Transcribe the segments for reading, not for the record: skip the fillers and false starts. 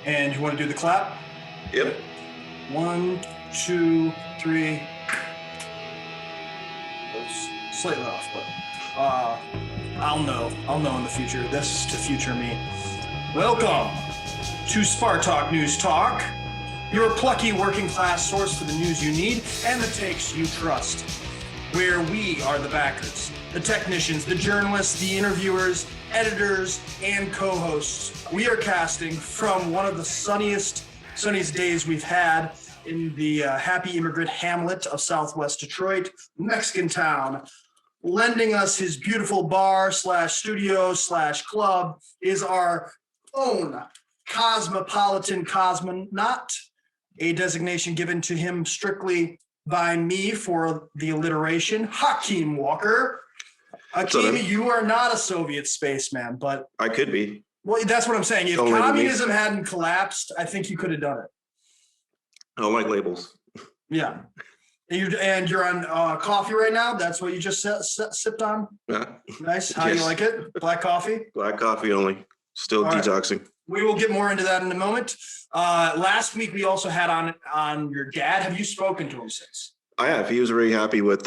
And you want to do the clap? Yep. 1, 2, 3. Slightly off, but I'll know in the future. This is to future me. Welcome to Spartalknewztalk, your plucky working class source for the news you need and the takes you trust, where we are the backers, the technicians, the journalists, the interviewers, editors, and co-hosts. We are casting from one of the sunniest days we've had in the happy immigrant hamlet of Southwest Detroit, Mexican town. Lending us his beautiful bar / studio / club is our own cosmopolitan cosmonaut, a designation given to him strictly by me for the alliteration, Haakim Walker. Haakim, you are not a Soviet spaceman, but I could be. Well, that's what I'm saying. If Don't communism hadn't collapsed, I think you could have done it. I don't like labels. Yeah. And you're on coffee right now? That's what you just sipped on? Yeah. Nice. How do you like it? Black coffee? Black coffee only. Still All detoxing. Right. We will get more into that in a moment. Last week, we also had on your dad. Have you spoken to him since? I have. He was very happy with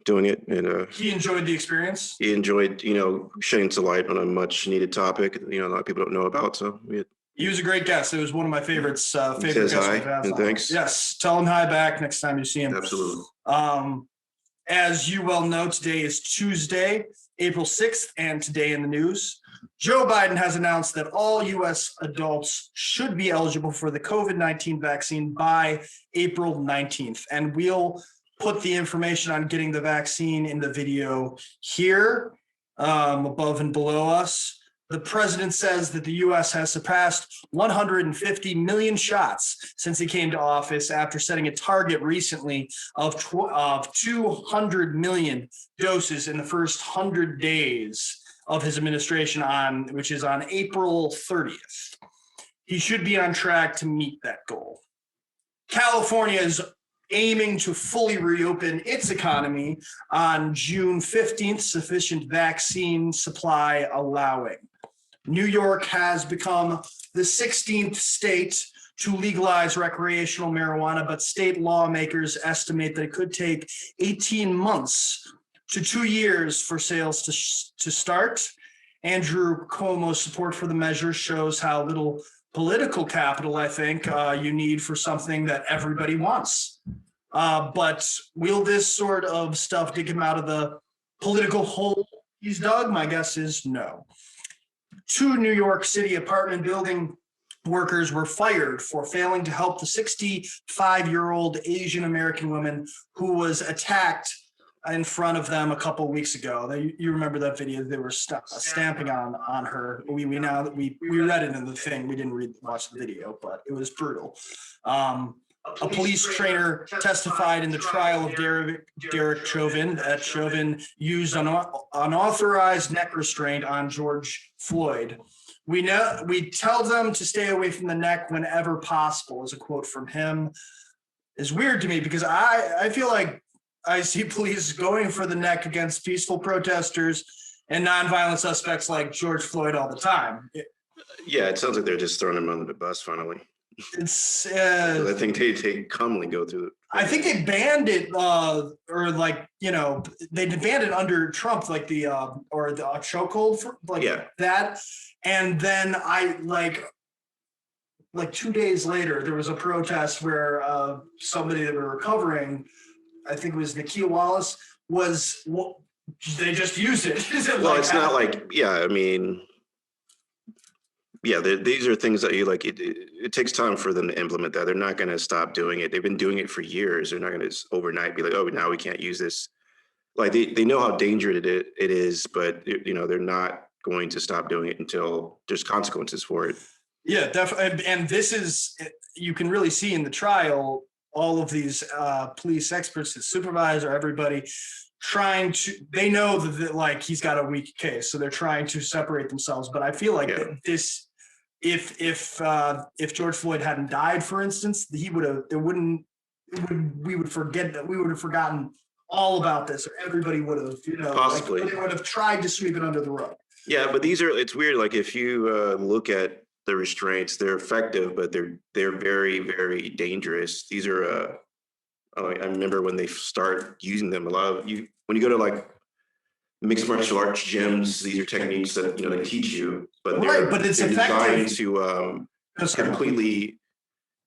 doing it. And he enjoyed the experience? He enjoyed, shedding some light on a much needed topic, a lot of people don't know about. So he was a great guest. It was one of my favorites. Favorite guests we've had. And thanks. Yes. Tell him hi back next time you see him. Absolutely. As you well know, today is Tuesday, April 6th, and today in the news, Joe Biden has announced that all U.S. adults should be eligible for the COVID-19 vaccine by April 19th. And we'll put the information on getting the vaccine in the video here, above and below us. The president says that the U.S. has surpassed 150 million shots since he came to office after setting a target recently of 200 million doses in the first 100 days of his administration, which is on April 30th. He should be on track to meet that goal. California is aiming to fully reopen its economy on June 15th, sufficient vaccine supply allowing. New York has become the 16th state to legalize recreational marijuana, but state lawmakers estimate that it could take 18 months to 2 years for sales to start. Andrew Cuomo's support for the measure shows how little political capital, I think, you need for something that everybody wants. But will this sort of stuff dig him out of the political hole he's dug? My guess is no. 2 New York City apartment building workers were fired for failing to help the 65-year-old Asian American woman who was attacked in front of them a couple of weeks ago. You remember that video? They were stamping on her. We read it in the thing. We didn't watch the video, but it was brutal. A police trainer testified in the trial of Derek Chauvin that Chauvin used an unauthorized neck restraint on George Floyd. We tell them to stay away from the neck whenever possible, is a quote from him. It's weird to me because I feel like I see police going for the neck against peaceful protesters and nonviolent suspects like George Floyd all the time. Yeah, it sounds like they're just throwing him under the bus finally. It's I think they commonly go through it. I think they banned it they banned it under Trump, like the chokehold for that. And then I like 2 days later there was a protest where somebody that were recovering, I think it was Nikhil Wallace, they just used it. Well, it's not like, these are things that you like. It takes time for them to implement that. They're not going to stop doing it. They've been doing it for years. They're not going to just overnight be like, oh, now we can't use this. Like they know how dangerous it is, but they're not going to stop doing it until there's consequences for it. Yeah, definitely. And this is, you can really see in the trial, all of these police experts, the supervisor, everybody they know that he's got a weak case, so they're trying to separate themselves. But I feel like this. If George Floyd hadn't died, for instance, we would have forgotten all about this, or everybody would have, possibly they would have tried to sweep it under the rug. Yeah, but it's weird. Like if you look at the restraints. They're effective, but they're very, very dangerous. These are I remember when they start using them, when you go to like mixed martial arts gyms, these are techniques that they teach you, but but it's they're designed effective. to completely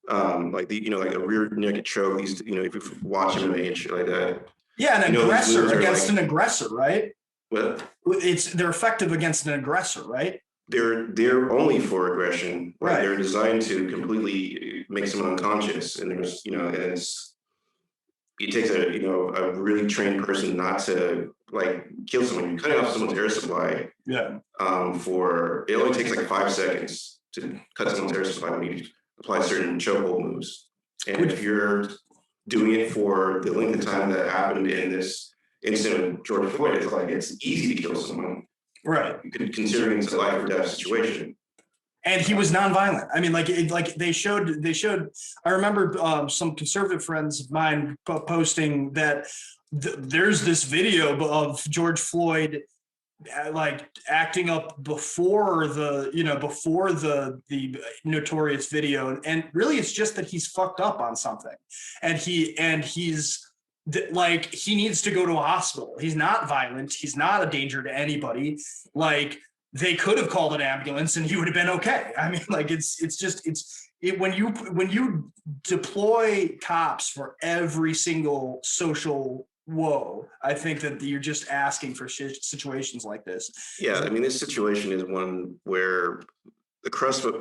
like like a rear naked choke. These if you watch MMA and shit like that. Yeah, an aggressor against like, an aggressor, right? What? They're effective against an aggressor, right? They're only for aggression. Like, right. They're designed to completely make someone unconscious, and there's it takes a really trained person not to like kill someone. You're cutting off someone's air supply. Yeah. For it only takes like 5 seconds to cut someone's air supply when you apply certain chokehold moves. And if you're doing it for the length of time that happened in this incident with George Floyd, it's easy to kill someone. Right. Considering it's a life or death situation. And he was nonviolent. I mean, they showed. I remember some conservative friends of mine posting that there's this video of George Floyd like acting up before the notorious video, and really it's just that he's fucked up on something, and he's like he needs to go to a hospital. He's not violent. He's not a danger to anybody. Like, they could have called an ambulance and he would have been okay. I mean, like when you deploy cops for every single social woe, I think that you're just asking for situations like this. Yeah, I mean, this situation is one where the crux of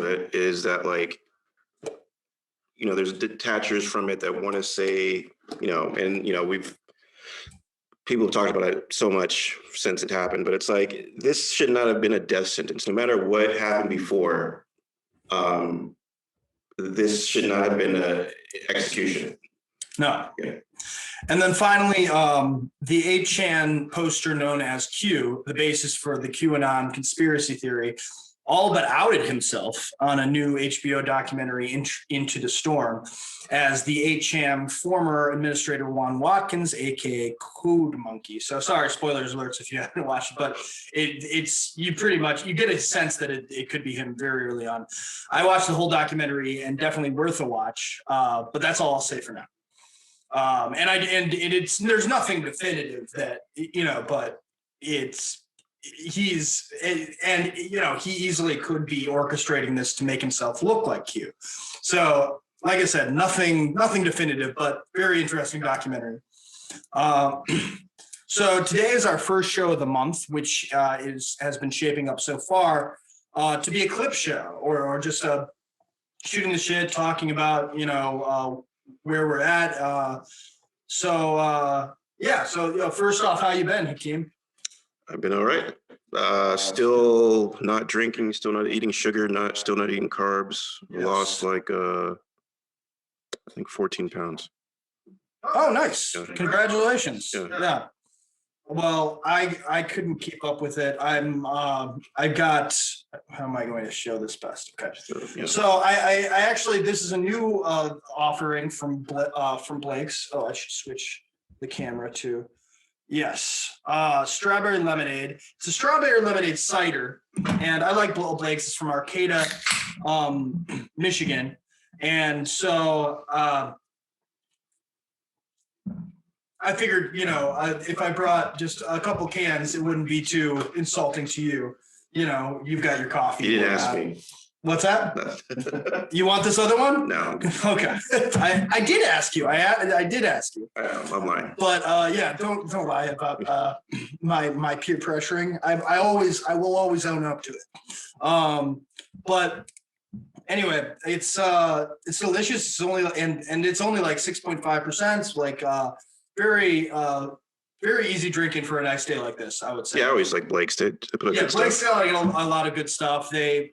it is that, like, there's detachers from it that want to say, people have talked about it so much since it happened, but it's like, this should not have been a death sentence. No matter what happened before, this should not have been an execution. No. Yeah. And then finally, the 8chan poster known as Q, the basis for the QAnon conspiracy theory, all but outed himself on a new HBO documentary, Into the Storm, as the 8chan former administrator Juan Watkins, aka Code Monkey. So sorry, spoilers alerts if you haven't watched it, but it's you get a sense that it could be him very early on. I watched the whole documentary and definitely worth a watch, but that's all I'll say for now. There's nothing definitive that but he easily could be orchestrating this to make himself look like Q. So, like I said, nothing definitive, but very interesting documentary. So today is our first show of the month, which has been shaping up so far to be a clip show or just shooting the shit, talking about where we're at. So first off, how you been, Haakim? I've been all right. Still not drinking, still not eating sugar, still not eating carbs. Yes. Lost like I think 14 pounds. Oh, nice. Yeah. Congratulations. Yeah. Well, I couldn't keep up with it. How am I going to show this best? Okay. Yeah. So I actually, this is a new offering from Blake's. Oh, I should switch the camera to. Yes, strawberry lemonade. It's a strawberry lemonade cider, and I like Blake's. It's from Arcata, Michigan, and so I figured, if I brought just a couple cans, it wouldn't be too insulting to you. You've got your coffee. You didn't ask me. What's that? You want this other one? No. Okay. I did ask you. I did ask you. I'm lying. But don't lie about my peer pressuring. I will always own up to it. But anyway, it's delicious. It's only and it's only like 6.5%. Like very easy drinking for a nice day like this, I would say. Yeah, I always like Blake's. Blake's got a lot of good stuff. They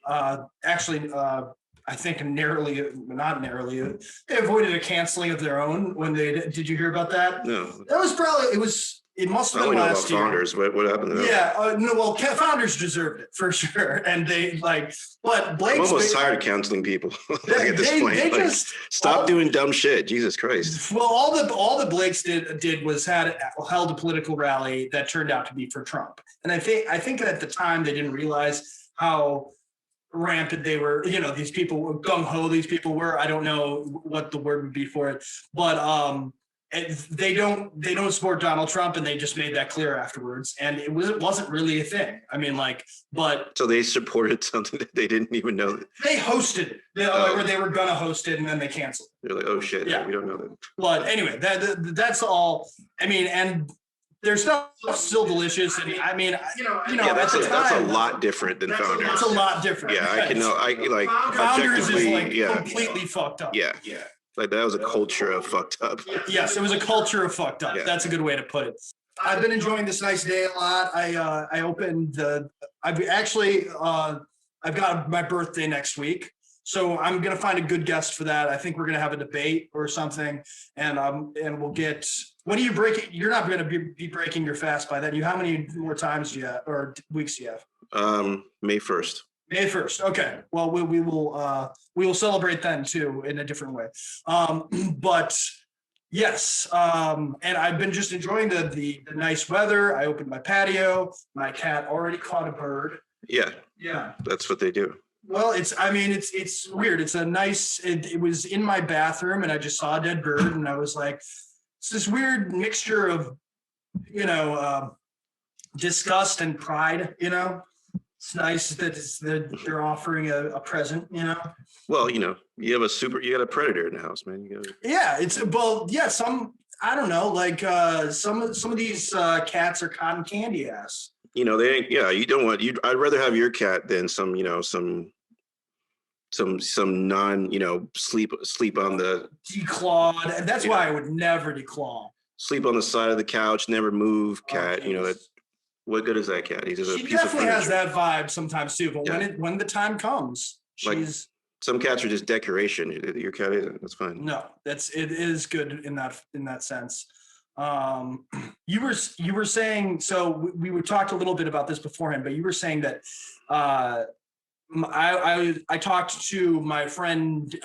actually, I think not narrowly, they avoided a canceling of their own when did you hear about that? No. That was it must have been last year. Founders. What happened to them? Yeah, Founders deserved it for sure. And but Blake's. I'm almost tired of counseling people at this point. Stop doing dumb shit. Jesus Christ. Well, all the Blake's did was held a political rally that turned out to be for Trump. And I think at the time they didn't realize how rampant they were, these people were gung-ho, these people were, I don't know what the word would be for it, but they don't support Donald Trump, and they just made that clear afterwards, and it wasn't really a thing. I mean, but so they supported something that they didn't even know that they hosted or they were gonna host it, and then they canceled. they're like, oh shit, Yeah. we don't know that. But anyway, that's all. I mean, and their stuff still delicious, and I mean, Yeah, that's a lot different than Founders. It's a lot different. Yeah, I can know. I like Founders is objectively, completely fucked up. Yeah. Like that was a culture of fucked up. Yes, it was a culture of fucked up. Yeah. That's a good way to put it. I've been enjoying this nice day a lot. I opened I've got my birthday next week, so I'm gonna find a good guest for that. I think we're gonna have a debate or something, and we'll get. When are you breaking? You're not gonna be breaking your fast by then. How many more times do you have, or weeks do you have? May 1st. May 1st. Okay. Well, we will celebrate then too in a different way. But yes, and I've been just enjoying the nice weather. I opened my patio. My cat already caught a bird. Yeah. Yeah. That's what they do. Well, it's weird. It's a nice. It was in my bathroom, and I just saw a dead bird, and I was like, it's this weird mixture of, disgust and pride. It's nice that they're offering a present, Well, you got a predator in the house, man. Yeah, I don't know, like some of these cats are cotton candy ass. They ain't. Yeah, you don't want. I'd rather have your cat than some non. Sleep on the declawed. That's why I would never declaw. Sleep on the side of the couch, never move cat. That. What good is that cat? He's just she definitely has that vibe sometimes too. But when the time comes, she's some cats are just decoration. Your cat isn't. That's fine. No, it is good in that sense. You were saying, so we talked a little bit about this beforehand, but you were saying that I talked to my friend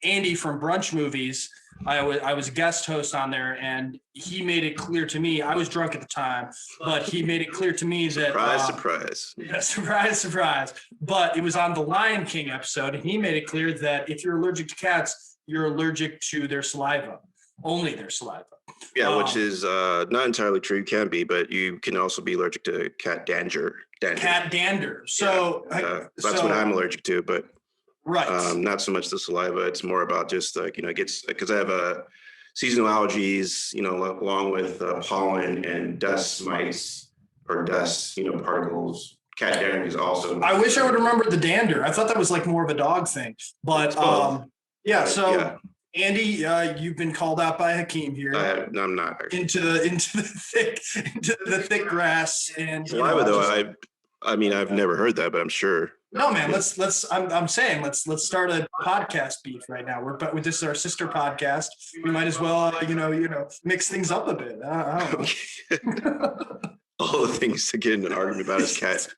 Andy from Brunch Movies. I was a guest host on there, and he made it clear to me. I was drunk at the time, but he made it clear to me that surprise. Yeah, surprise. But it was on the Lion King episode, and he made it clear that if you're allergic to cats, you're allergic to their saliva, only their saliva. Yeah, which is not entirely true. You can be, but you can also be allergic to cat dander. Cat dander. So that's what I'm allergic to, but. Right. Not so much the saliva. It's more about just it gets, because I have seasonal allergies, along with pollen and dust mites or dust, particles. Cat dander is also. I wish I would remember the dander. I thought that was like more of a dog thing, but yeah. So yeah. Andy, you've been called out by Haakim here. I'm not actually. into the thick grass and saliva though. I've never heard that, but I'm sure. No, man. I'm saying let's start a podcast beef right now. This is our sister podcast. We might as well, mix things up a bit. I don't know. All the things to get in an argument about is cat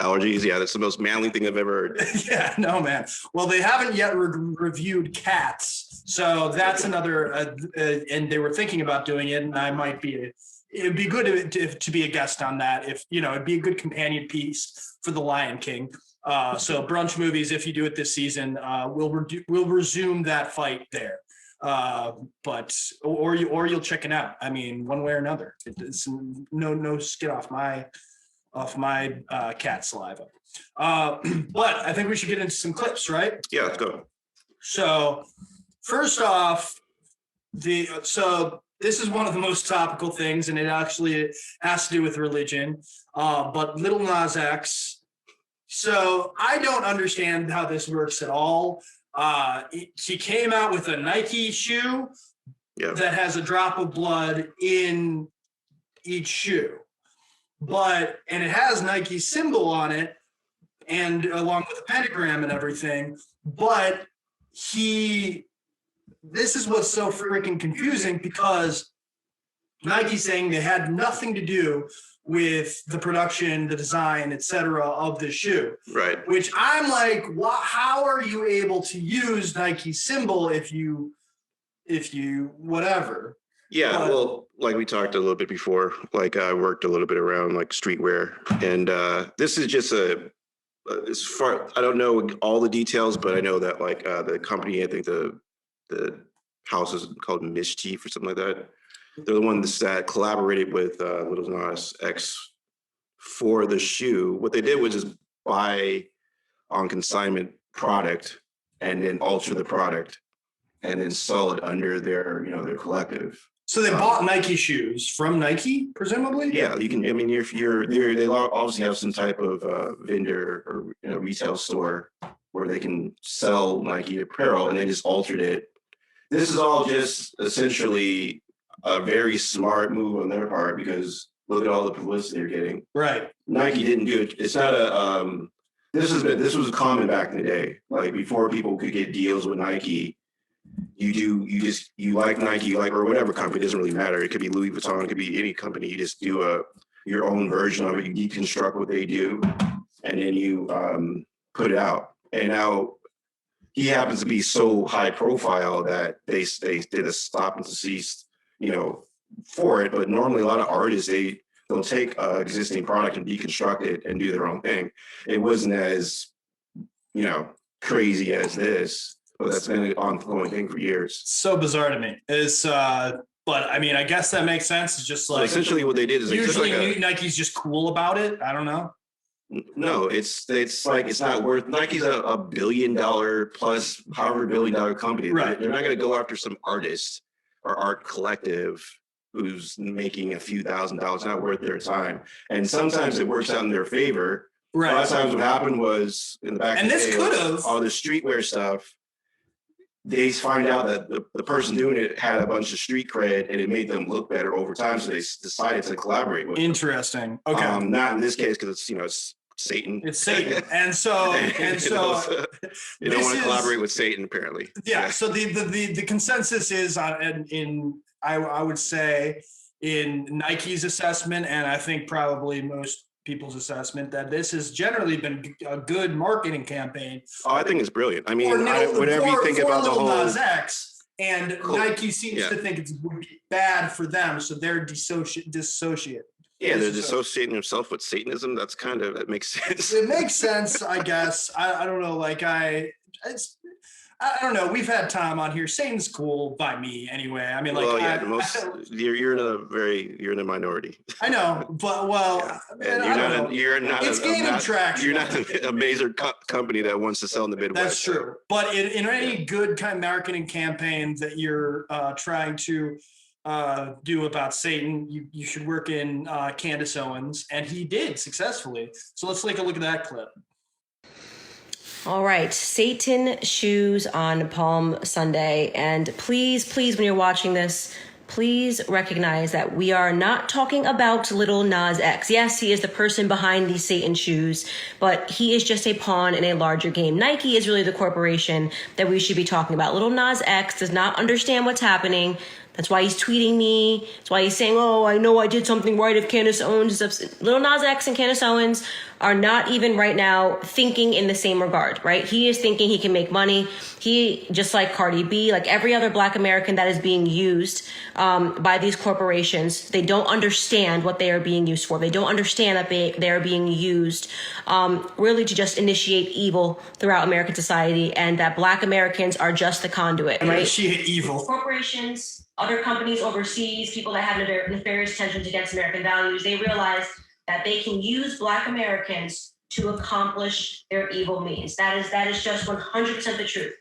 allergies. Yeah, that's the most manly thing I've ever heard. Yeah, no, man. Well, they haven't yet reviewed cats, so that's another. And they were thinking about doing it, and it'd be good to be a guest on that. If it'd be a good companion piece for the Lion King. So Brunch Movies, if you do it this season, we'll resume that fight there. But you'll check it out. I mean, one way or another, it's no skin off my cat saliva. But I think we should get into some clips, right? Yeah, let's go. So first off, this is one of the most topical things, and it actually has to do with religion. But Lil Nas X. So I don't understand how this works at all. He came out with a Nike shoe that has a drop of blood in each shoe, and it has Nike's symbol on it, and along with the pentagram and everything. But this is what's so freaking confusing, because Nike's saying they had nothing to do with the production, the design, etc. of the shoe. Right. Which I'm like, how are you able to use Nike's symbol if you whatever? Yeah, well, like we talked a little bit before, like I worked a little bit around like streetwear, and this is just as far, I don't know all the details, but I know that like the company, I think the house is called Mischief or something like that. They're the ones that collaborated with Lil Nas X for the shoe. What they did was just buy on consignment product and then alter the product and then sell it under their, you know, their collective. So they bought Nike shoes from Nike, presumably? Yeah, you can. I mean, if they obviously have some type of vendor or, you know, retail store where they can sell Nike apparel, and they just altered it. This is all just essentially a very smart move on their part, because look at all the publicity they're getting. Right. Nike didn't do it. It's not a. This was common back in the day, like before people could get deals with Nike. You like Nike, you like, or whatever company, it doesn't really matter. It could be Louis Vuitton, it could be any company. You just do your own version of it. You deconstruct what they do, and then you put it out. And now he happens to be so high profile that they did a stop and cease, you know, for it. But normally a lot of artists, they'll take existing product and deconstruct it and do their own thing. It wasn't as, you know, crazy as this. But that's been an ongoing thing for years. So bizarre to me. But I mean, I guess that makes sense. It's just like, essentially what they did is usually Nike's just cool about it. I don't know. No, it's like, it's not worth. Nike's a $1 billion plus, however $1 billion company. Right. They're not going to go after some artist or art collective who's making a few $1,000s. Not worth their time. And sometimes it works out in their favor. Right. A lot of times what happened was in the back and of the this day, could have all the streetwear stuff. They find out that the person doing it had a bunch of street cred, and it made them look better over time. So they decided to collaborate with Interesting. them. Okay. Not in this case, because it's, you know, it's Satan. It's Satan. And so you don't want to collaborate with Satan, apparently. Yeah. So the consensus is I would say in Nike's assessment, and I think probably most people's assessment, that this has generally been a good marketing campaign. Oh, I think it's brilliant. I mean, whenever you think about the whole Nas X, and cool. Nike seems to think it's bad for them, so they're dissociate. Yeah, they're dissociating themselves with Satanism. That makes sense. It makes sense, I guess. I don't know. Like I don't know. We've had Tom on here. Satan's cool by me anyway. I mean, like, well, yeah, you're in a minority. I know, but you're not. It's gaining traction. You're not a major company that wants to sell in the Midwest. That's true. But in any good kind of marketing campaign that you're trying to do about Satan, you should work in Candace Owens, and he did successfully. So let's take a look at that clip. All right, Satan shoes on Palm Sunday. And please, when you're watching this, please recognize that we are not talking about Lil Nas X. Yes, he is the person behind these Satan shoes, but he is just a pawn in a larger game. Nike is really the corporation that we should be talking about. Lil Nas X does not understand what's happening. That's why he's tweeting me. That's why he's saying, oh, I know I did something right if Candace Owns. Lil Nas X and Candace Owens are not even right now thinking in the same regard, right? He is thinking he can make money. He, just like Cardi B, like every other Black American that is being used by these corporations, they don't understand what they are being used for. They don't understand that they are being used really to just initiate evil throughout American society, and that Black Americans are just the conduit, right? Initiate evil. Corporations, other companies overseas, people that have nefarious intentions against American values, they realize that they can use Black Americans to accomplish their evil means. That is just 100% the truth.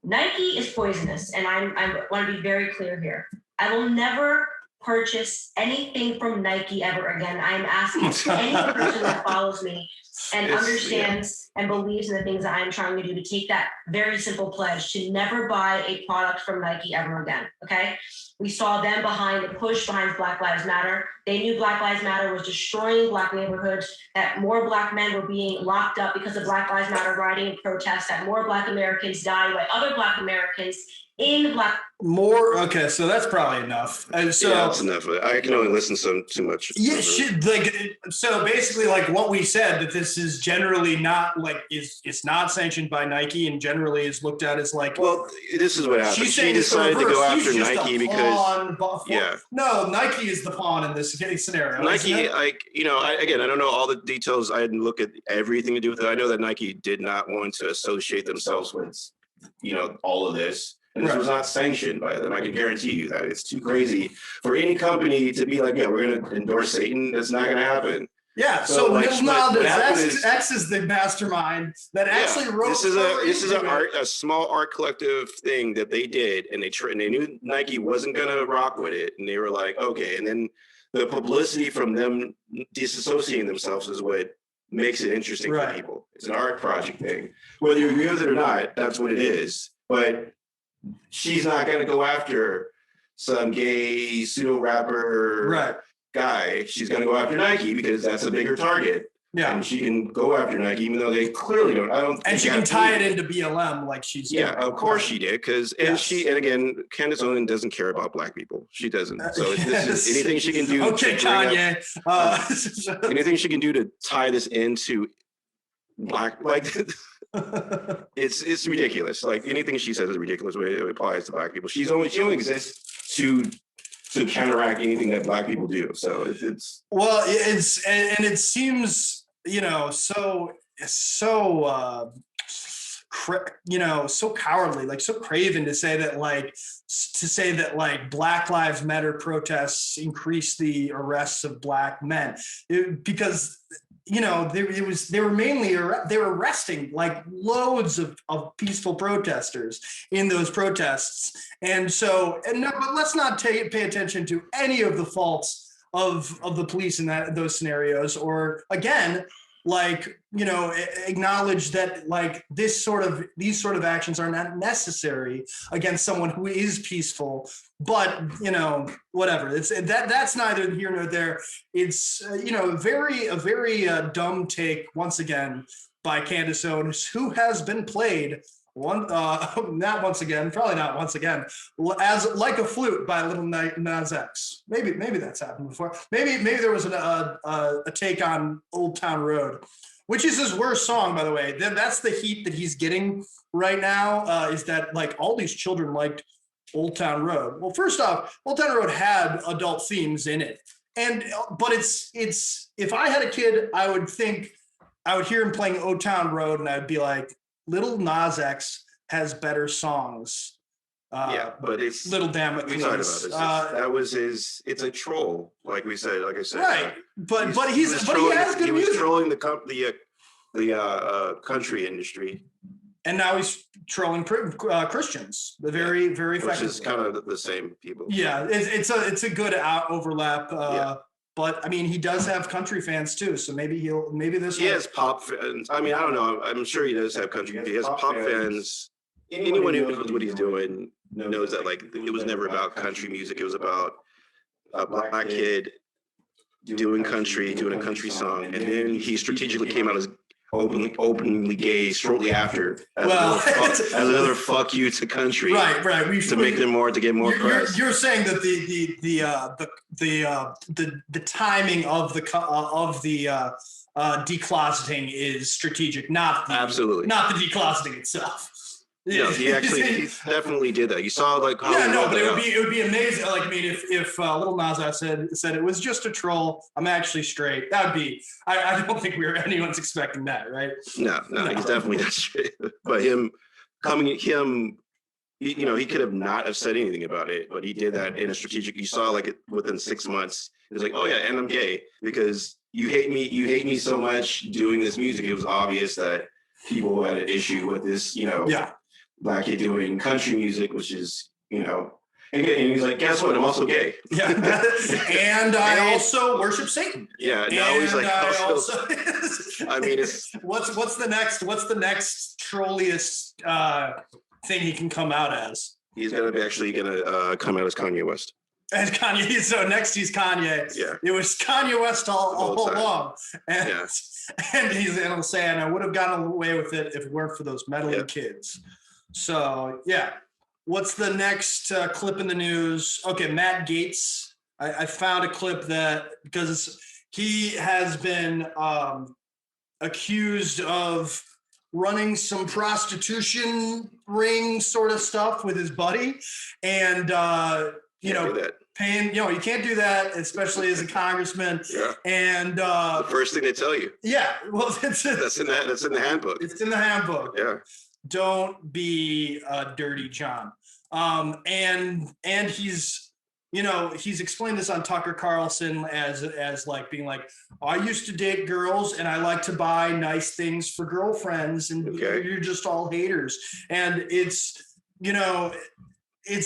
Nike is poisonous, and I want to be very clear here. I will never purchase anything from Nike ever again. I am asking any person that follows me and understands and believes in the things that I'm trying to do to take that very simple pledge to never buy a product from Nike ever again, okay? We saw them push behind Black Lives Matter. They knew Black Lives Matter was destroying Black neighborhoods, that more Black men were being locked up because of Black Lives Matter rioting and protests, that more Black Americans died while other Black Americans in Black. More okay, so that's probably enough. So yeah, that's enough. I can only listen too much. yeah, so basically, like what we said, that this is generally not like it's not sanctioned by Nike, and generally is looked at as like. Well, this is what happened. She's She saying it's the decided to go reverse. after He's just Nike a because pawn, yeah. No, Nike is the pawn in this scenario. Nike, like, you know, I don't know all the details. I didn't look at everything to do with it. I know that Nike did not want to associate themselves with, you know, all of this. And this was not sanctioned by them. I can guarantee you that. It's too crazy for any company to be like, yeah, we're going to endorse Satan. That's not going to happen. Yeah, so like, X is the mastermind that actually wrote. This is a small art collective thing that they did, and they knew Nike wasn't going to rock with it, and they were like, okay. And then the publicity from them disassociating themselves is what makes it interesting for people. It's an art project thing, whether you agree with it or not. That's what it is. But she's not going to go after some gay pseudo rapper guy. She's going to go after Nike because that's a bigger target. Yeah, and she can go after Nike, even though they clearly don't. I don't. And she can tie it into BLM like she's. Yeah, of course she did, because and again, Candace Owens doesn't care about black people. She doesn't. So this is anything she can do. Okay, Kanye. Anything she can do to tie this into black, like it's ridiculous. Like anything she says is ridiculous when it applies to black people. She only exists to counteract anything that black people do. So it's it seems, you know, so cowardly, like so craven to say that like Black Lives Matter protests increase the arrests of black men, because you know they were arresting like loads of peaceful protesters in those protests, but let's not pay attention to any of the faults of the police in those scenarios, or again, like, you know, acknowledge that like these sort of actions are not necessary against someone who is peaceful. But, you know, whatever. That's neither here nor there. It's you know, a very dumb take once again by Candace Owens, who has been played not once again, as like a flute by Little Nas X. Maybe that's happened before. Maybe there was a take on Old Town Road, which is his worst song, by the way. That's the heat that he's getting right now. Is that like all these children liked Old Town Road? Well, first off, Old Town Road had adult themes in it, but it's if I had a kid, I would hear him playing Old Town Road, and I'd be like, Little Nas X has better songs. But it's Little Damn It, we please. talked about this. That was his. It's a troll, like I said. Right, but he has good music. He was trolling the country industry, and now he's trolling Christians. The very effective. Which is kind of the same people. Yeah, it's a good overlap. But I mean, he does have country fans too, so maybe he has pop fans. I mean, I don't know. I'm sure he does have country. He has pop fans. Anyone who knows what he's doing knows that like it was never about country music. It was about a black kid doing a country song, and then he strategically came out as openly gay shortly after as another fuck you to country, right to make them to get more press. You're saying that the timing of the decloseting is strategic, not the decloseting itself. No, he definitely did that. You saw like how but it would be amazing. Like, I mean, if Little Nas X said it was just a troll, I'm actually straight. That would be. I don't think anyone's expecting that, right? No, he's definitely not straight. But you know, he could have not have said anything about it, but he did that in a strategic. You saw like within 6 months, it was like, oh yeah, and I'm gay because you hate me so much doing this music. It was obvious that people had an issue with this, you know. Yeah. Black kid doing country music, which is, you know, and he's like, guess what? I'm also gay. Yeah, and I also worship Satan. Yeah, now he's like, I mean, it's what's the next trolliest thing he can come out as? He's gonna come out as Kanye West. And Kanye, so next he's Kanye. Yeah, it was Kanye West all along, and he'll say, and I would have gotten away with it if it weren't for those meddling kids. So yeah, what's the next clip in the news? Okay, Matt Gaetz. I found a clip that because he has been accused of running some prostitution ring sort of stuff with his buddy, and paying. You can't do that, especially as a congressman. Yeah. And the first thing they tell you. Yeah, well, that's in the handbook. It's in the handbook. Yeah. Don't be dirty, John. And he's explained this on Tucker Carlson as like being like, I used to date girls and I like to buy nice things for girlfriends, and you're just all haters. And it's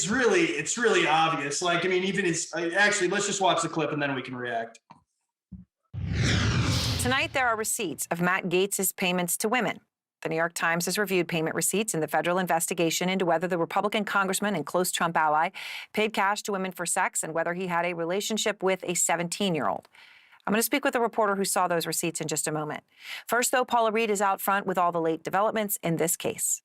really obvious. Like, I mean, even actually, let's just watch the clip and then we can react. Tonight, there are receipts of Matt Gaetz's payments to women. The New York Times has reviewed payment receipts in the federal investigation into whether the Republican congressman and close Trump ally paid cash to women for sex and whether he had a relationship with a 17-year-old. I'm going to speak with a reporter who saw those receipts in just a moment. First, though, Paula Reed is out front with all the late developments in this case.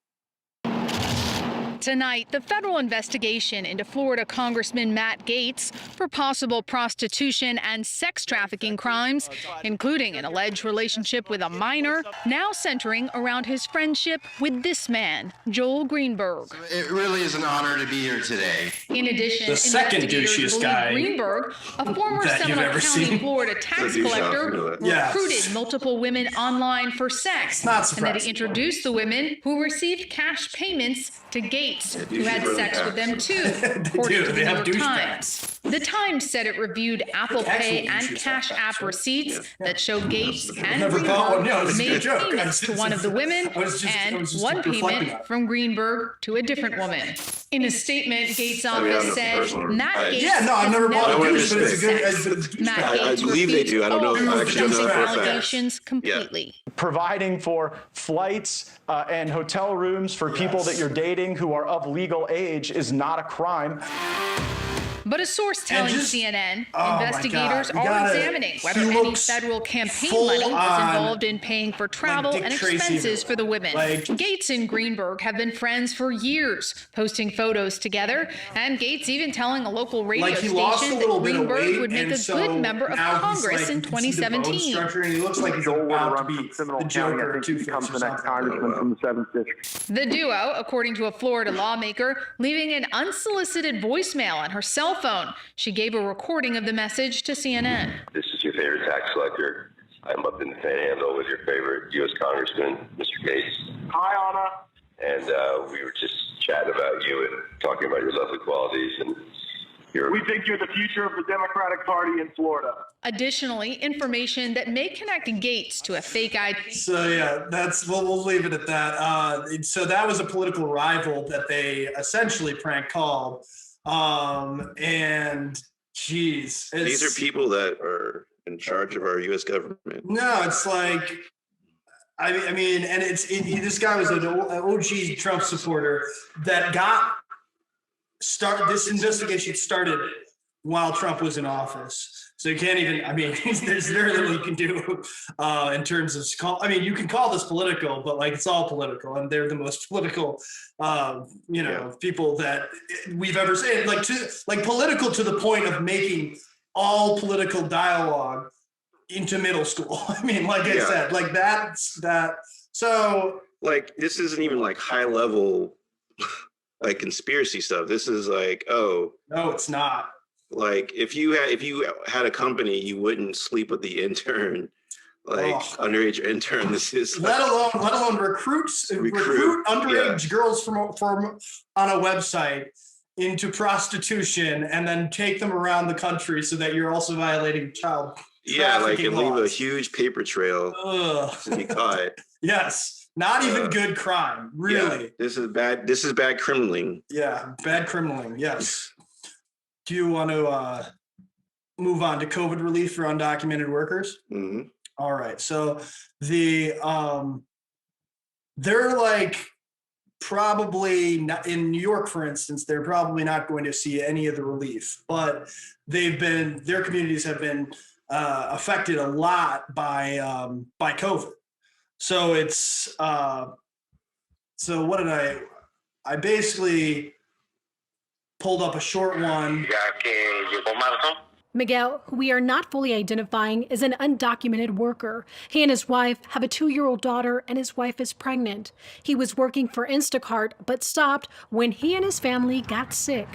Tonight, the federal investigation into Florida Congressman Matt Gaetz for possible prostitution and sex trafficking crimes, including an alleged relationship with a minor, now centering around his friendship with this man, Joel Greenberg. It really is an honor to be here today. In addition, the second douchiest guy Greenberg, a former Seminole County, Florida tax collector, recruited multiple women online for sex, and that he introduced the women who received cash payments to Gaetz, who had sex with them too, according to the New York Times. The Times said it reviewed Apple Pay and Cash App receipts that show Gaetz and Greenberg made payments to one of the women and one payment from Greenberg to a different woman. In a statement, Gaetz' office said Matt Gaetz I've never bought a douche, but it's a good. I believe they do. I don't know. I actually don't know for a fact. Allegations completely. Providing for flights and hotel rooms for people that you're dating who are of legal age is not a crime. But a source telling CNN investigators are examining whether any federal campaign money was involved in paying for travel and expenses for the women. Gaetz and Greenberg have been friends for years, posting photos together, and Gaetz even telling a local radio station that Greenberg would make a good member of Congress in 2017. And he looks like he's about to be the Joker to become the next congressman from the 7th district. The duo, according to a Florida lawmaker, leaving an unsolicited voicemail on her cell phone. She gave a recording of the message to CNN. This is your favorite tax collector. I'm up in the Panhandle with your favorite U.S. Congressman, Mr. Gaetz. Hi, Anna. And we were just chatting about you and talking about your lovely qualities. And we think you're the future of the Democratic Party in Florida. Additionally, information that may connect Gaetz to a fake ID. So yeah, we'll leave it at that. So that was a political rival that they essentially prank called. And geez, these are people that are in charge of our U.S. government. No, it's like, I mean, and this guy was an OG Trump supporter that this investigation started while Trump was in office. So you can't even, I mean, there's very little you can do in terms of, you can call this political, but like it's all political, and they're the most political, people that we've ever seen. Like political to the point of making all political dialogue into middle school. I mean, like I said, like that's that. So like this isn't even like high level, like conspiracy stuff. This is like, no, it's not. Like if you had a company, you wouldn't sleep with the intern, underage intern. This is let alone recruit underage girls from on a website into prostitution and then take them around the country so that you're also violating child trafficking laws. Leave a huge paper trail to be caught. Yes, not even good crime, really. Yeah, this is bad. This is bad criminaling. Yeah, bad criminaling. Yes. Do you want to move on to COVID relief for undocumented workers? Mm-hmm. All right. So they're like probably not, in New York, for instance, they're probably not going to see any of the relief, but their communities have been affected a lot by COVID. So it's so what did I basically pulled up a short one. Miguel, who we are not fully identifying, is an undocumented worker. He and his wife have a 2-year-old daughter, and his wife is pregnant. He was working for Instacart, but stopped when he and his family got sick.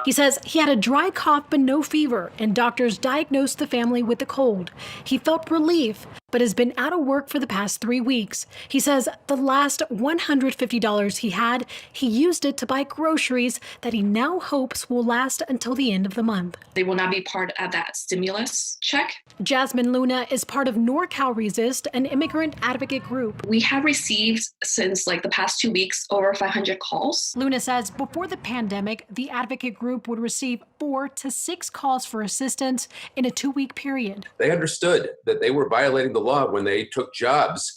He says he had a dry cough but no fever, and doctors diagnosed the family with a cold. He felt relief, but has been out of work for the past 3 weeks. He says the last $150 he had, he used it to buy groceries that he now hopes will last until the end of the month. They will not be part of that stimulus check. Jasmine Luna is part of NorCal Resist, an immigrant advocate group. We have received, since the past 2 weeks, over 500 calls. Luna says before the pandemic, the advocate group would receive 4 to 6 calls for assistance in a 2-week period. They understood that they were violating the law when they took jobs,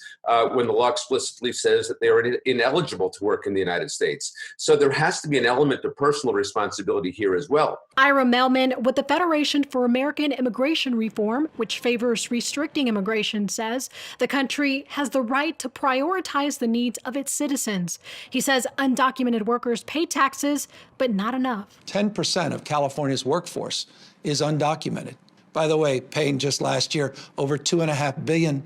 when the law explicitly says that they are ineligible to work in the United States. So there has to be an element of personal responsibility here as well. Ira Melman with the Federation for American Immigration Reform, which favors restricting immigration, says the country has the right to prioritize the needs of its citizens. He says undocumented workers pay taxes, but not enough. 10% of California's workforce is undocumented. By the way, paying just last year over $2.5 billion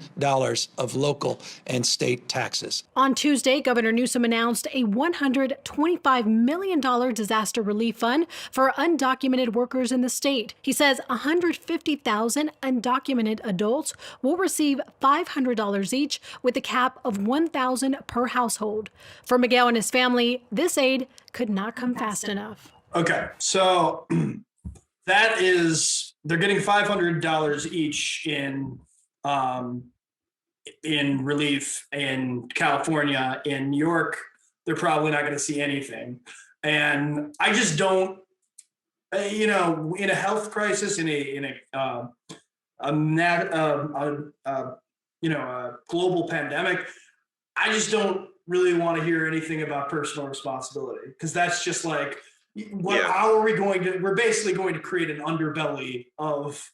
of local and state taxes. On Tuesday, Governor Newsom announced a $125 million disaster relief fund for undocumented workers in the state. He says 150,000 undocumented adults will receive $500 each with a cap of $1,000 per household. For Miguel and his family, this aid could not come fast enough. Okay, so that is, they're getting $500 each in relief in California. In New York, they're probably not going to see anything. And I just don't, in a health crisis, in a global pandemic, I just don't really want to hear anything about personal responsibility, because that's just like, how are we we're basically going to create an underbelly of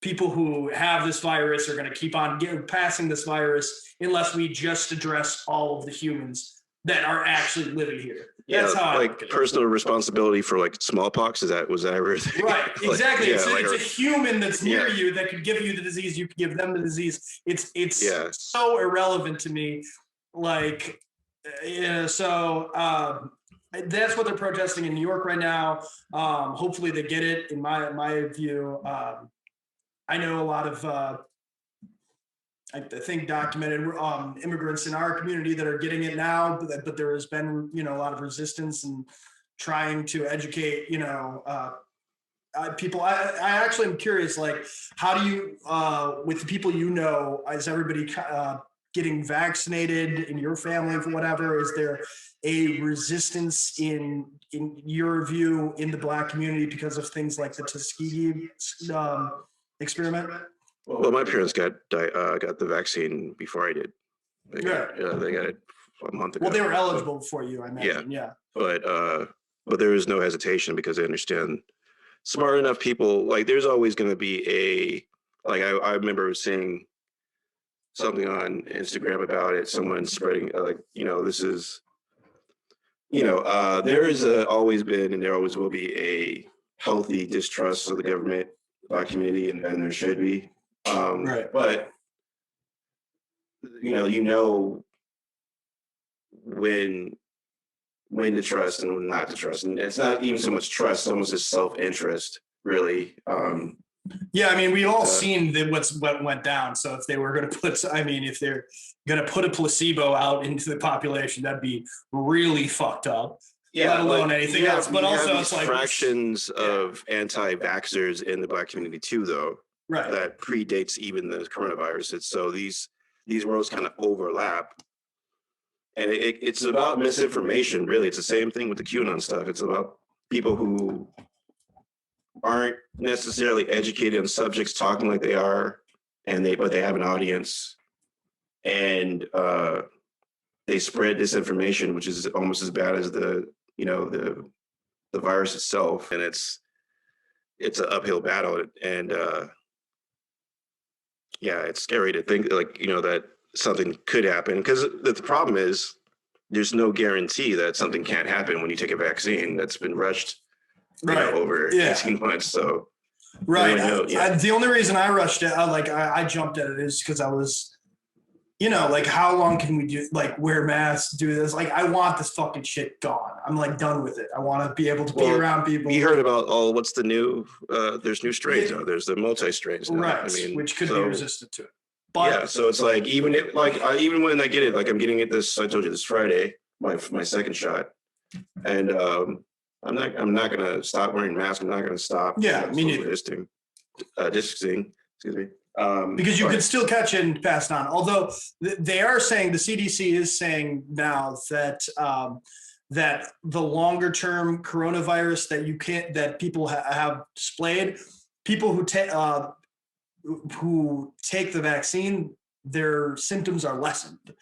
people who have this virus are going to keep on passing this virus unless we just address all of the humans that are actually living here. That's how personal responsibility for smallpox. Was that everything? Right, exactly. It's a human that's near you that could give you the disease. You could give them the disease. It's so irrelevant to me. That's what they're protesting in New York right now. Hopefully they get it. In my view, I know a lot of I think documented immigrants in our community that are getting it now, but there has been a lot of resistance and trying to educate people. I actually am curious, how do you with the people is everybody getting vaccinated in your family for whatever? Is there a resistance in your view in the Black community because of things like the Tuskegee experiment? Well, my parents got the vaccine before I did. They got it a month ago. Well, they were eligible before you, I imagine. Yeah. But there is no hesitation because they understand. Smart enough people, there's always going to be I remember seeing something on Instagram about it. Someone spreading this is. There is always been and there always will be a healthy distrust of the government, Black community, and there should be. Right. But when to trust and when not to trust, and it's not even so much trust, it's almost just self-interest, really. We've all seen what went down. So if they were going to if they're going to put a placebo out into the population, that'd be really fucked up. Yeah, let alone anything else. But also, it's fractions of anti-vaxxers in the Black community too, though. Right. That predates even the coronavirus. So these worlds kind of overlap, and it's about misinformation. Really, it's the same thing with the QAnon stuff. It's about people who aren't necessarily educated on subjects talking like they are, but they have an audience, and they spread disinformation, which is almost as bad as the virus itself, and it's an uphill battle, and it's scary to think that something could happen, because the problem is there's no guarantee that something can't happen when you take a vaccine that's been rushed over 18 months. So the only reason I rushed it, I jumped at it is because I was, like, how long can we do, like, wear masks, do this? Like, I want this fucking shit gone. I'm like done with it. I want to be able to be around people. You heard about what's the new? There's new strains now. There's the multi-strains now. Right, I mean, which could be resistant to it. But so it's like even when I get it, like I'm getting it this. I told you this Friday, my second shot, and I'm not gonna stop wearing masks. I'm not gonna stop. Yeah, me neither. Distancing. Excuse me. Because you could still catch it and pass it on. Although they are saying, the CDC is saying now that that the longer term coronavirus that people have displayed, people who take the vaccine, their symptoms are lessened,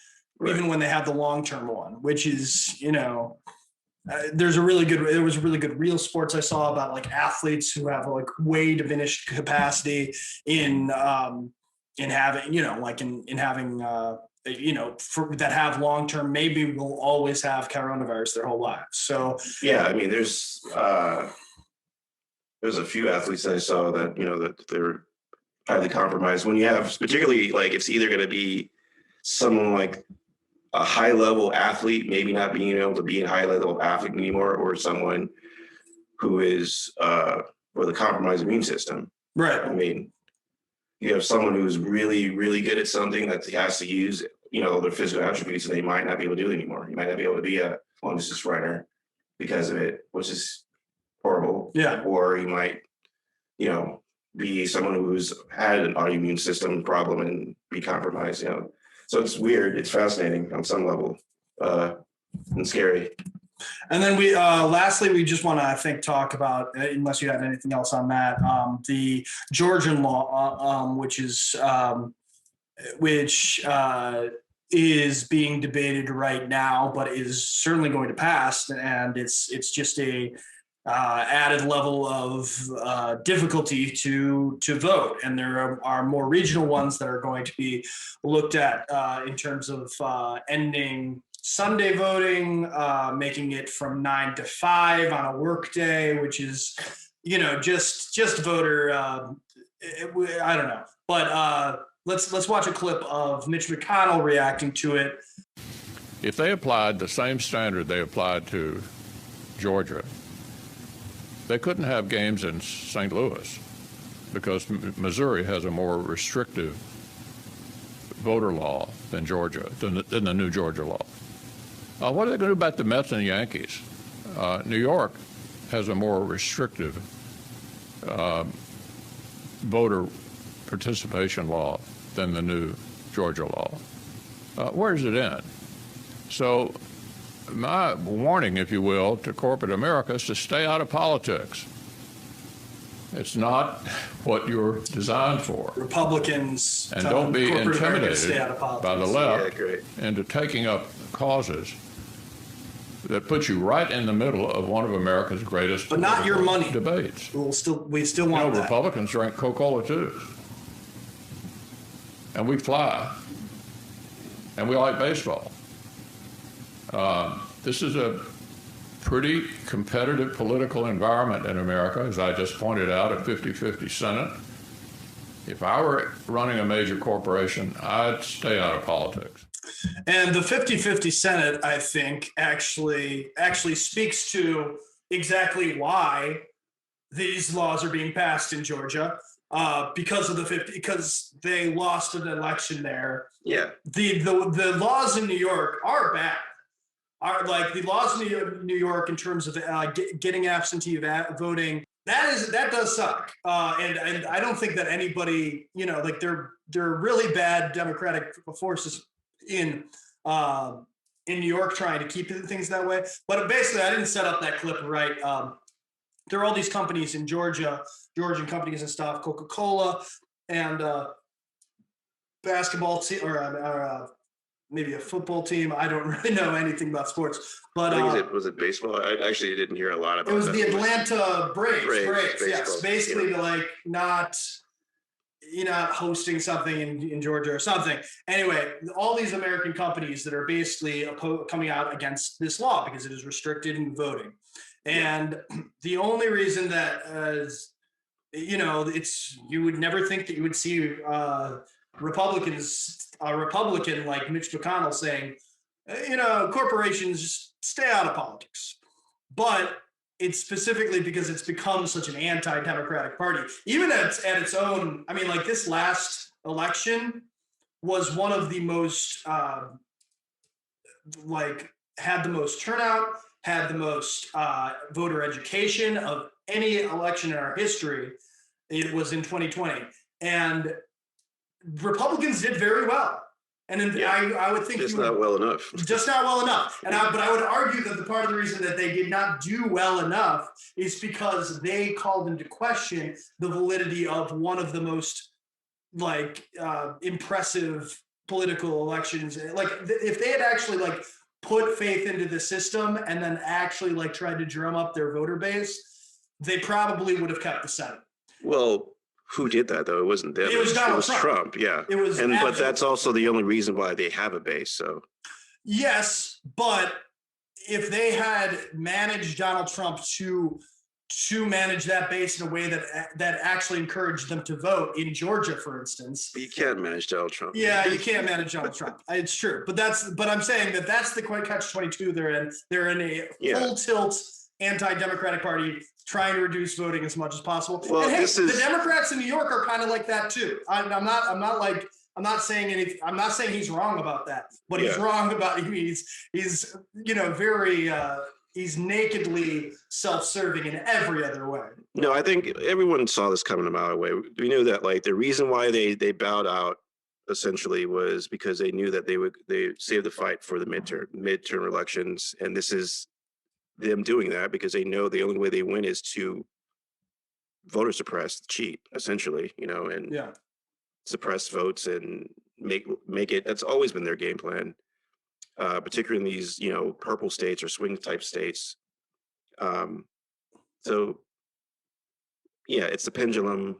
even when they have the long term one, which is, there was a really good Real Sports I saw about like athletes who have like way diminished capacity in having, that have long term, maybe will always have coronavirus their whole lives. So I mean, there's a few athletes that I saw that that they're highly compromised. When you have, particularly, like, it's either going to be someone like a high level athlete, maybe not being able to be a high level athlete anymore, or someone who is with a compromised immune system. Right. I mean, you have someone who's really, really good at something that has to use, their physical attributes, and they might not be able to do it anymore. You might not be able to be a long distance runner because of it, which is horrible. Yeah. Or you might, be someone who's had an autoimmune system problem and be compromised, So it's weird. It's fascinating on some level, and scary. And then we, lastly, we just want to, I think, talk about, unless you have anything else on that, the Georgian law, which is being debated right now, but is certainly going to pass, and it's just a added level of difficulty to vote, and there are more regional ones that are going to be looked at in terms of ending Sunday voting, making it from 9 to 5 on a work day, which is, just voter. I don't know, but let's watch a clip of Mitch McConnell reacting to it. If they applied the same standard they applied to Georgia, they couldn't have games in St. Louis because Missouri has a more restrictive voter law than Georgia, than the new Georgia law. What are they going to do about the Mets and the Yankees? New York has a more restrictive voter participation law than the new Georgia law. Where does it end? So my warning, if you will, to corporate America is to stay out of politics. It's not what you're designed for. Republicans and don't be intimidated by the left Yeah, into taking up causes that put you right in the middle of one of America's greatest but not your money debates. We still want that. Republicans drink Coca-Cola too. And we fly. And we like baseball. This is a pretty competitive political environment in America, as I just pointed out, a 50-50 Senate. If I were running a major corporation, I'd stay out of politics. And the 50-50 Senate, I think, actually speaks to exactly why these laws are being passed in Georgia, because they lost an election there. Yeah. The laws in New York are bad. Are like the laws in New York in terms of getting absentee voting. That does suck. And I don't think that anybody, like there are really bad Democratic forces in New York trying to keep things that way. But basically, I didn't set up that clip right. There are all these companies in Georgia, Georgian companies and stuff, Coca-Cola and basketball team or maybe a football team. I don't really know anything about sports, but was it baseball? I actually didn't hear a lot about it. It was the Atlanta Braves. Braves, Yes, basically to like not. hosting something in Georgia or something. Anyway, all these American companies that are basically coming out against this law because it is restricted in voting. And the only reason that, you would never think that you would see a Republican like Mitch McConnell saying, corporations just stay out of politics. But it's specifically because it's become such an anti-democratic party. Even at its own, this last election was one of the most, had the most turnout, had the most voter education of any election in our history. It was in 2020. And Republicans did very well. And then I would think just not well enough. Just not well enough. But I would argue that the part of the reason that they did not do well enough is because they called into question the validity of one of the most impressive political elections. If they had actually put faith into the system and then actually tried to drum up their voter base, they probably would have kept the Senate. Well, who did that though? It wasn't them. It was Donald Trump. Yeah. It was, but that's also the only reason why they have a base. So yes, but if they had managed Donald Trump to manage that base in a way that actually encouraged them to vote in Georgia, for instance. You can't manage Donald Trump. Yeah, you can't manage Donald Trump. It's true, but I'm saying that's the catch-22 they're in. They're in a full tilt anti-democratic party trying to reduce voting as much as possible. Well, and the Democrats in New York are kind of like that too. I'm not saying anything. I'm not saying he's wrong about that, but he's wrong about he's very he's nakedly self-serving in every other way. No, I think everyone saw this coming a mile away. We knew that the reason why they bowed out essentially was because they knew that they saved the fight for the midterm elections, and this is them doing that because they know the only way they win is to voter suppress, cheat, essentially, and suppress votes and make it. That's always been their game plan, particularly in these, purple states or swing type states. So yeah, it's the pendulum.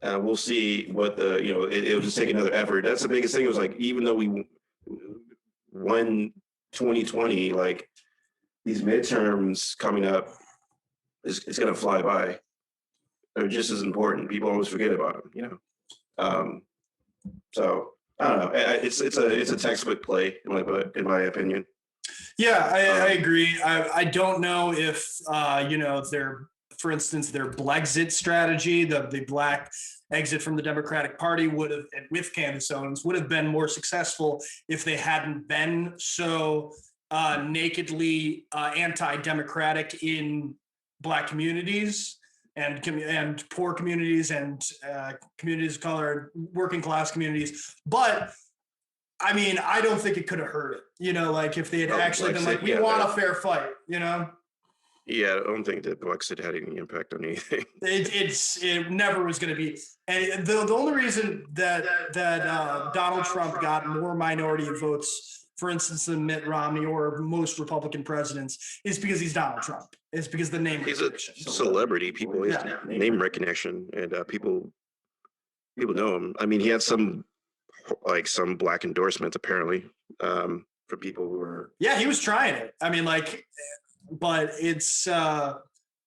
We'll see what it'll just take another effort. That's the biggest thing. It was even though we won 2020, these midterms coming up it's going to fly by. They're just as important. People always forget about them, So I don't know. It's a textbook play in my opinion. Yeah, I agree. I don't know if for instance, their Blexit strategy, the black exit from the Democratic Party would have, with Candace Owens, would have been more successful if they hadn't been so nakedly anti-democratic in Black communities and poor communities and communities of color, working class communities. But I don't think it could have hurt it. If they had actually been we want a fair fight. Yeah, I don't think that Brexit had any impact on anything. It never was going to be. And the only reason that Donald Trump got more minority votes, for instance, than Mitt Romney or most Republican presidents, is because he's Donald Trump. It's because the name recognition. He's a celebrity. People, his name recognition, and people know him. He had some Black endorsements apparently from people who were. Yeah, he was trying it. But it's that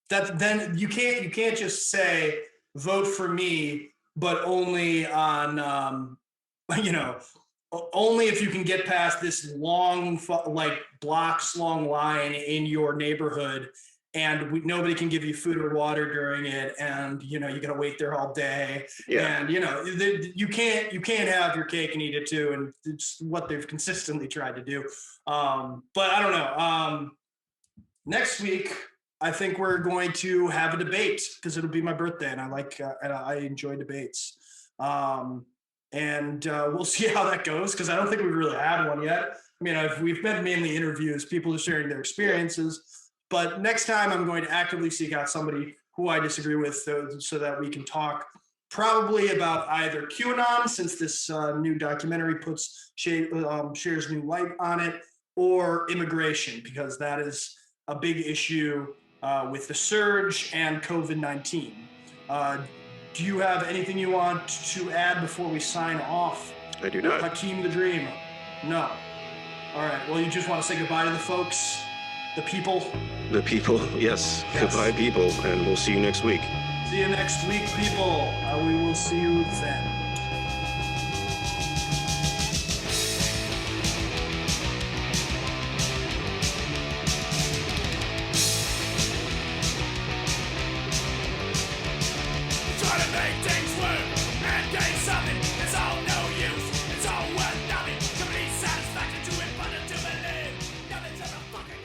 then you can't just say vote for me, but only on only if you can get past this long blocks long line in your neighborhood, and nobody can give you food or water during it, and you gotta wait there all day, and you can't have your cake and eat it too, and it's what they've consistently tried to do. But I don't know. Next week, I think we're going to have a debate because it'll be my birthday, and I enjoy debates. And we'll see how that goes because I don't think we've really had one yet. We've been mainly interviews, people just sharing their experiences. But next time, I'm going to actively seek out somebody who I disagree with, so that we can talk probably about either QAnon, since this new documentary shares new light on it, or immigration, because that is a big issue with the surge and COVID-19. do you have anything you want to add before we sign off? I do not. Haakim the Dream? No. All right. Well, you just want to say goodbye to the folks, the people? The people, yes. Goodbye, people, and we'll see you next week. See you next week, people. We will see you then. Try to make things work and gain something. It's all no use. It's all worth nothing. Complete satisfaction to it, but to believe nothing's ever fucking